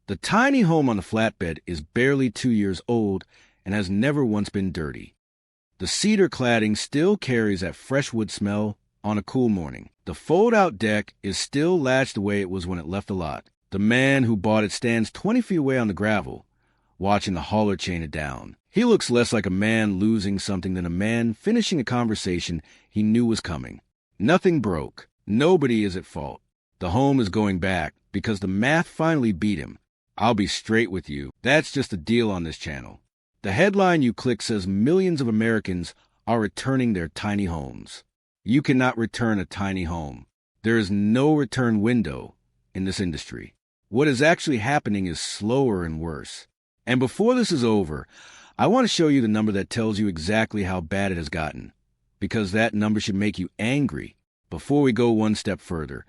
The tiny home on the flatbed is barely 2 years old and has never once been dirty. The cedar cladding still carries that fresh wood smell on a cool morning. The fold-out deck is still latched the way it was when it left the lot. The man who bought it stands 20 feet away on the gravel, watching the hauler chain it down. He looks less like a man losing something than a man finishing a conversation he knew was coming. Nothing broke. Nobody is at fault. The home is going back because the math finally beat him. I'll be straight with you. That's just a deal on this channel. The headline you click says millions of Americans are returning their tiny homes. You cannot return a tiny home. There is no return window in this industry. What is actually happening is slower and worse. And before this is over, I want to show you the number that tells you exactly how bad it has gotten, because that number should make you angry. Before we go one step further,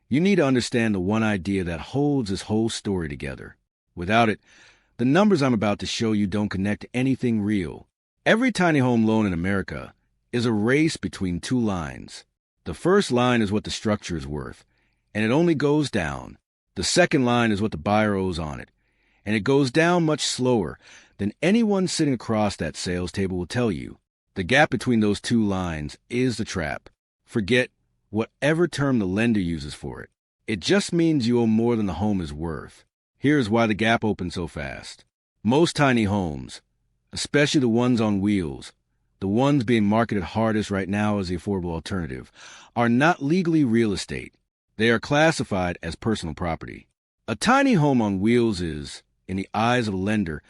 you need to understand the one idea that holds this whole story together. Without it, the numbers I'm about to show you don't connect to anything real. Every tiny home loan in America is a race between two lines. The first line is what the structure is worth, and it only goes down. The second line is what the buyer owes on it, and it goes down much slower than anyone sitting across that sales table will tell you. The gap between those two lines is the trap. Forget whatever term the lender uses for it. It just means you owe more than the home is worth. Here's why the gap opens so fast. Most tiny homes, especially the ones on wheels, the ones being marketed hardest right now as the affordable alternative, are not legally real estate. They are classified as personal property. A tiny home on wheels is, in the eyes of a lender,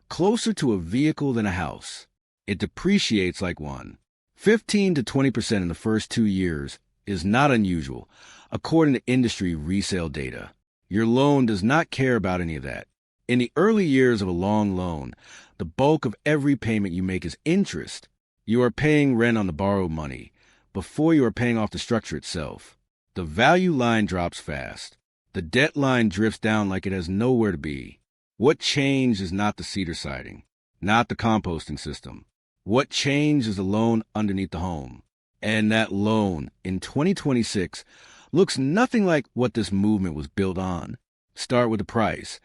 closer to a vehicle than a house. It depreciates like one. 15 to 20% in the first 2 years is not unusual, according to industry resale data. Your loan does not care about any of that. In the early years of a long loan, the bulk of every payment you make is interest. You are paying rent on the borrowed money before you are paying off the structure itself. The value line drops fast. The debt line drifts down like it has nowhere to be. What changed is not the cedar siding, not the composting system. What changed is the loan underneath the home. And that loan, in 2026, looks nothing like what this movement was built on. Start with the price,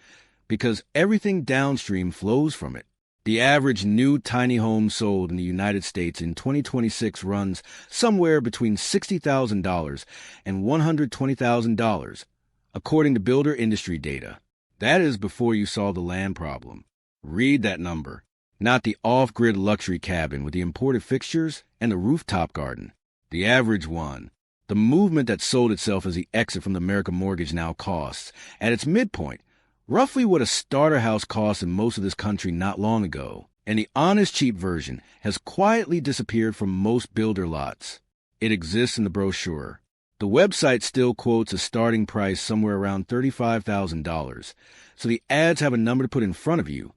because everything downstream flows from it. The average new tiny home sold in the United States in 2026 runs somewhere between $60,000 and $120,000, according to builder industry data. That is before you solve the land problem. Read that number. Not the off-grid luxury cabin with the imported fixtures and the rooftop garden. The average one. The movement that sold itself as the exit from the American Mortgage now costs, at its midpoint, roughly what a starter house cost in most of this country not long ago. And the honest cheap version has quietly disappeared from most builder lots. It exists in the brochure. The website still quotes a starting price somewhere around $35,000, so the ads have a number to put in front of you.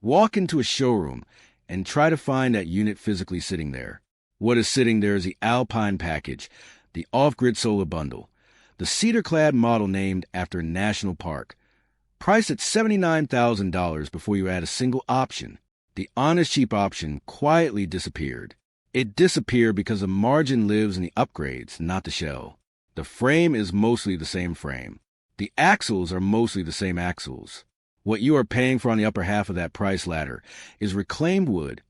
Walk into a showroom and try to find that unit physically sitting there. What is sitting there is the Alpine package, the off-grid solar bundle, the cedar-clad model named after a national park, priced at $79,000 before you add a single option. The honest cheap option quietly disappeared. It disappeared because the margin lives in the upgrades, not the shell. The frame is mostly the same frame. The axles are mostly the same axles. What you are paying for on the upper half of that price ladder is reclaimed wood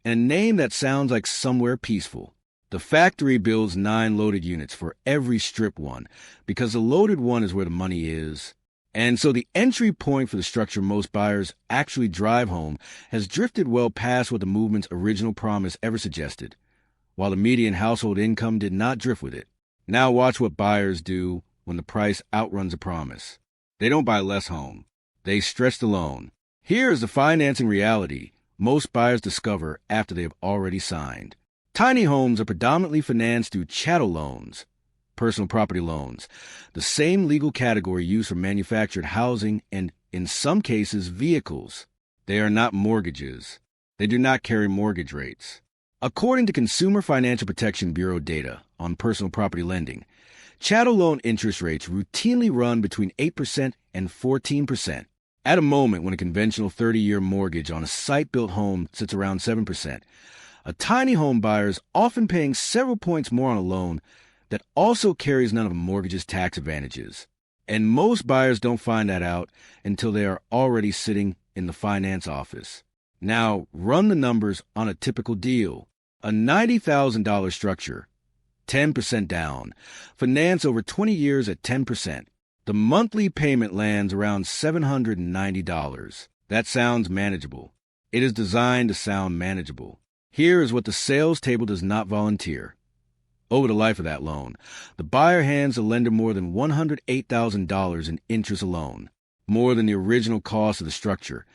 and a name that sounds like somewhere peaceful. The factory builds 9 loaded units for every strip one because the loaded one is where the money is. And so the entry point for the structure most buyers actually drive home has drifted well past what the movement's original promise ever suggested, while the median household income did not drift with it. Now watch what buyers do when the price outruns a promise. They don't buy less home. They stretch the loan. Here is the financing reality most buyers discover after they have already signed. Tiny homes are predominantly financed through chattel loans, personal property loans, the same legal category used for manufactured housing and, in some cases, vehicles. They are not mortgages. They do not carry mortgage rates. According to Consumer Financial Protection Bureau data on personal property lending, chattel loan interest rates routinely run between 8% and 14%. At a moment when a conventional 30-year mortgage on a site-built home sits around 7%, a tiny home buyer is often paying several points more on a loan that also carries none of a mortgage's tax advantages. And most buyers don't find that out until they are already sitting in the finance office. Now, run the numbers on a typical deal. A $90,000 structure, 10% down, finance over 20 years at 10%. The monthly payment lands around $790. That sounds manageable. It is designed to sound manageable. Here is what the sales table does not volunteer. Over the life of that loan, the buyer hands the lender more than $108,000 in interest alone, more than the original cost of the structure,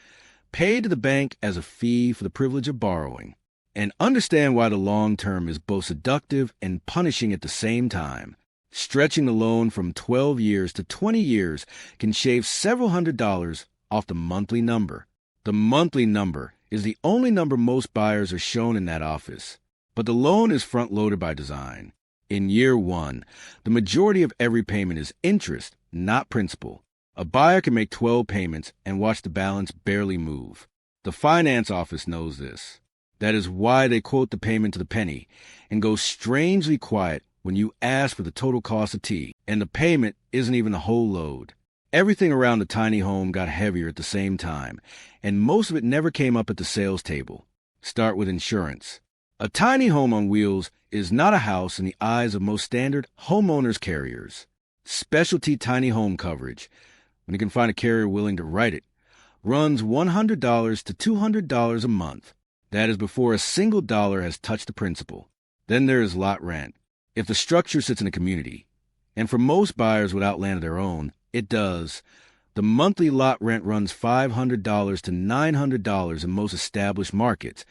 paid to the bank as a fee for the privilege of borrowing. And understand why the long term is both seductive and punishing at the same time. Stretching the loan from 12 years to 20 years can shave several $100s off the monthly number. The monthly number is the only number most buyers are shown in that office. But the loan is front-loaded by design. In year one, the majority of every payment is interest, not principal. A buyer can make 12 payments and watch the balance barely move. The finance office knows this. That is why they quote the payment to the penny and go strangely quiet when you ask for the total cost of tea, and the payment isn't even the whole load. Everything around the tiny home got heavier at the same time, and most of it never came up at the sales table. Start with insurance. A tiny home on wheels is not a house in the eyes of most standard homeowners carriers. Specialty tiny home coverage, when you can find a carrier willing to write it, runs $100 to $200 a month. That is before a single dollar has touched the principal. Then there is lot rent. If the structure sits in a community, and for most buyers without land of their own, it does, the monthly lot rent runs $500 to $900 in most established markets,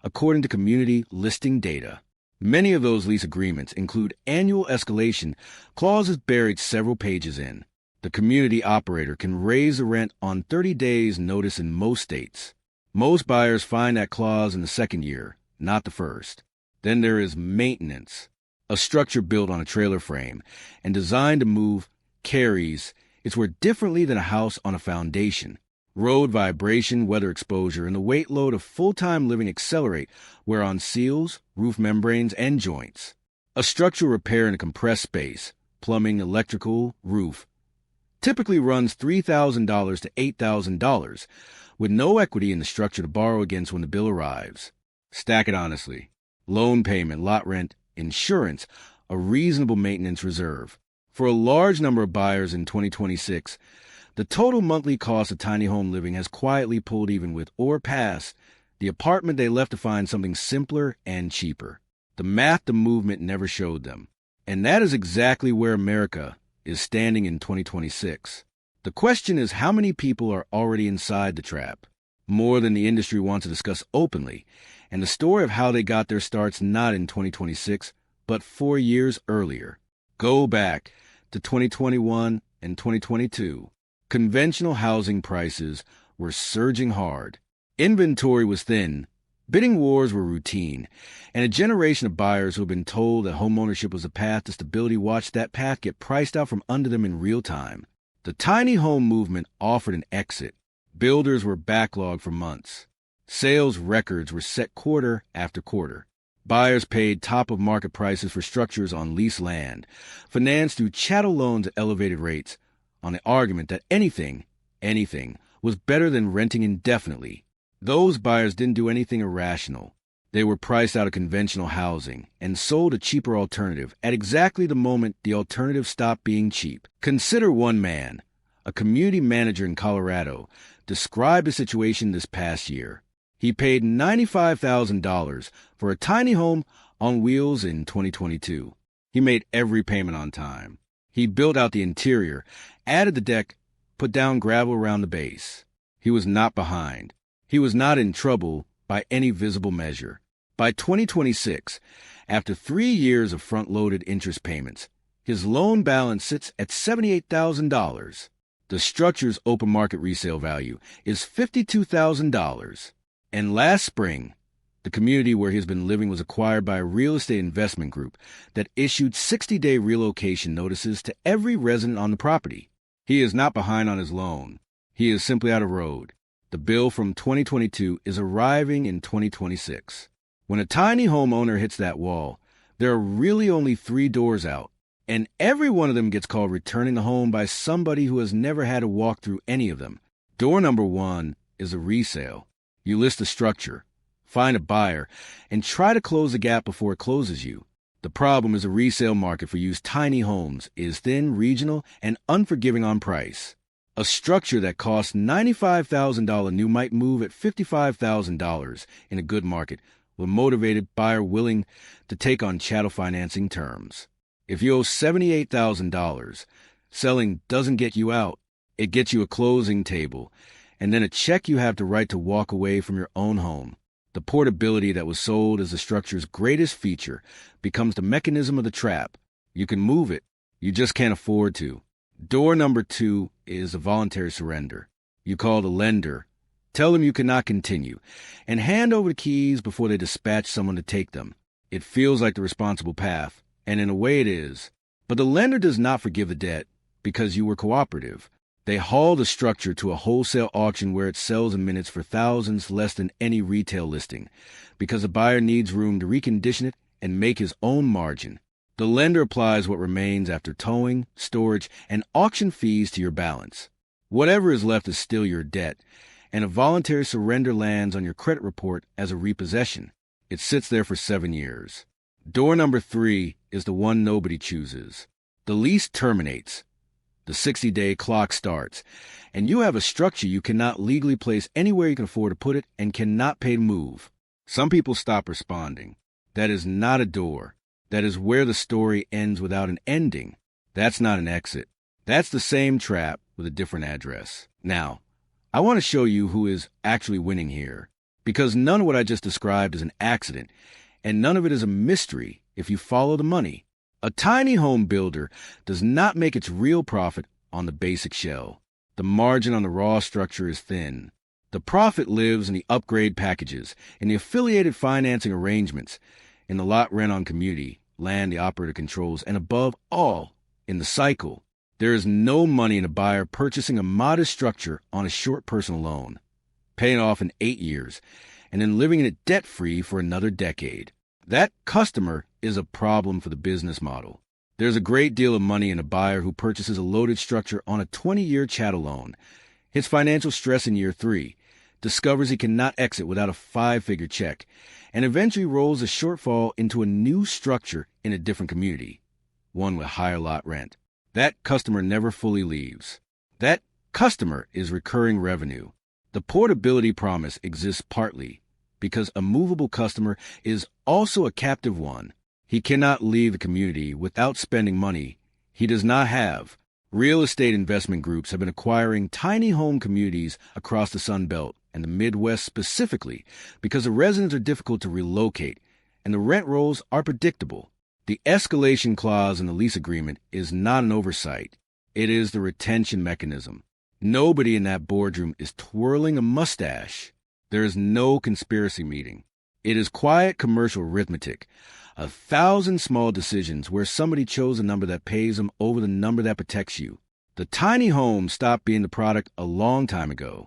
according to community listing data. Many of those lease agreements include annual escalation clauses buried several pages in. The community operator can raise the rent on 30 days' notice in most states. Most buyers find that clause in the second year, not the first. Then there is maintenance. A structure built on a trailer frame and designed to move carries its worth differently than a house on a foundation. Road vibration, weather exposure, and the weight load of full-time living accelerate wear on seals, roof membranes, and joints. A structural repair in a compressed space, plumbing, electrical, roof, typically runs $3,000 to $8,000, with no equity in the structure to borrow against when the bill arrives. Stack it honestly. Loan payment, lot rent, insurance, a reasonable maintenance reserve. For a large number of buyers in 2026, the total monthly cost of tiny home living has quietly pulled even with or past the apartment they left to find something simpler and cheaper. The math the movement never showed them. And that is exactly where America is standing in 2026. The question is how many people are already inside the trap, more than the industry wants to discuss openly, and the story of how they got their starts not in 2026, but 4 years earlier. Go back to 2021 and 2022. Conventional housing prices were surging hard. Inventory was thin. Bidding wars were routine. And a generation of buyers who had been told that homeownership was a path to stability watched that path get priced out from under them in real time. The tiny home movement offered an exit. Builders were backlogged for months. Sales records were set quarter after quarter. Buyers paid top-of-market prices for structures on leased land, financed through chattel loans at elevated rates, on the argument that anything was better than renting indefinitely. Those buyers didn't do anything irrational. They were priced out of conventional housing and sold a cheaper alternative at exactly the moment the alternative stopped being cheap. Consider one man, a community manager in Colorado, described the situation this past year. He paid $95,000 for a tiny home on wheels in 2022. He made every payment on time. He built out the interior, added the deck, put down gravel around the base. He was not behind. He was not in trouble by any visible measure. By 2026, after 3 years of front-loaded interest payments, his loan balance sits at $78,000. The structure's open market resale value is $52,000. And last spring, the community where he's been living was acquired by a real estate investment group that issued 60-day relocation notices to every resident on the property. He is not behind on his loan. He is simply out of road. The bill from 2022 is arriving in 2026. When a tiny homeowner hits that wall, there are really only 3 doors out: And every one of them gets called returning the home by somebody who has never had to walk through any of them. Door number one is a resale. You list the structure, find a buyer, and try to close the gap before it closes you. The problem is the resale market for used tiny homes is thin, regional, and unforgiving on price. A structure that costs $95,000 new might move at $55,000 in a good market with a motivated buyer willing to take on chattel financing terms. If you owe $78,000, selling doesn't get you out. It gets you a closing table, and then a check you have to write to walk away from your own home. The portability that was sold as the structure's greatest feature becomes the mechanism of the trap. You can move it, you just can't afford to. Door number two is a voluntary surrender. You call the lender, tell them you cannot continue, and hand over the keys before they dispatch someone to take them. It feels like the responsible path, and in a way it is. But the lender does not forgive the debt because you were cooperative. They haul the structure to a wholesale auction where it sells in minutes for thousands less than any retail listing, because the buyer needs room to recondition it and make his own margin. The lender applies what remains after towing, storage, and auction fees to your balance. Whatever is left is still your debt, and a voluntary surrender lands on your credit report as a repossession. It sits there for 7 years. Door number three is the one nobody chooses. The lease terminates. The 60-day clock starts, and you have a structure you cannot legally place anywhere you can afford to put it and cannot pay to move. Some people stop responding. That is not a door. That is where the story ends without an ending. That's not an exit. That's the same trap with a different address. Now, I want to show you who is actually winning here, because none of what I just described is an accident, and none of it is a mystery if you follow the money. A tiny home builder does not make its real profit on the basic shell. The margin on the raw structure is thin. The profit lives in the upgrade packages, in the affiliated financing arrangements, in the lot rent on community, land the operator controls, and above all, in the cycle. There is no money in a buyer purchasing a modest structure on a short personal loan, paying off in 8 years, and then living in it debt-free for another decade. That customer is a problem for the business model. There's a great deal of money in a buyer who purchases a loaded structure on a 20-year chattel loan, hits financial stress in year 3, discovers he cannot exit without a 5-figure check, and eventually rolls a shortfall into a new structure in a different community, one with higher lot rent. That customer never fully leaves. That customer is recurring revenue. The portability promise exists partly because a movable customer is also a captive one. He cannot leave the community without spending money he does not have. Real estate investment groups have been acquiring tiny home communities across the Sun Belt and the Midwest specifically because the residents are difficult to relocate and the rent rolls are predictable. The escalation clause in the lease agreement is not an oversight. It is the retention mechanism. Nobody in that boardroom is twirling a mustache. There is no conspiracy meeting. It is quiet commercial arithmetic. 1,000 small decisions where somebody chose a number that pays them over the number that protects you. The tiny home stopped being the product a long time ago.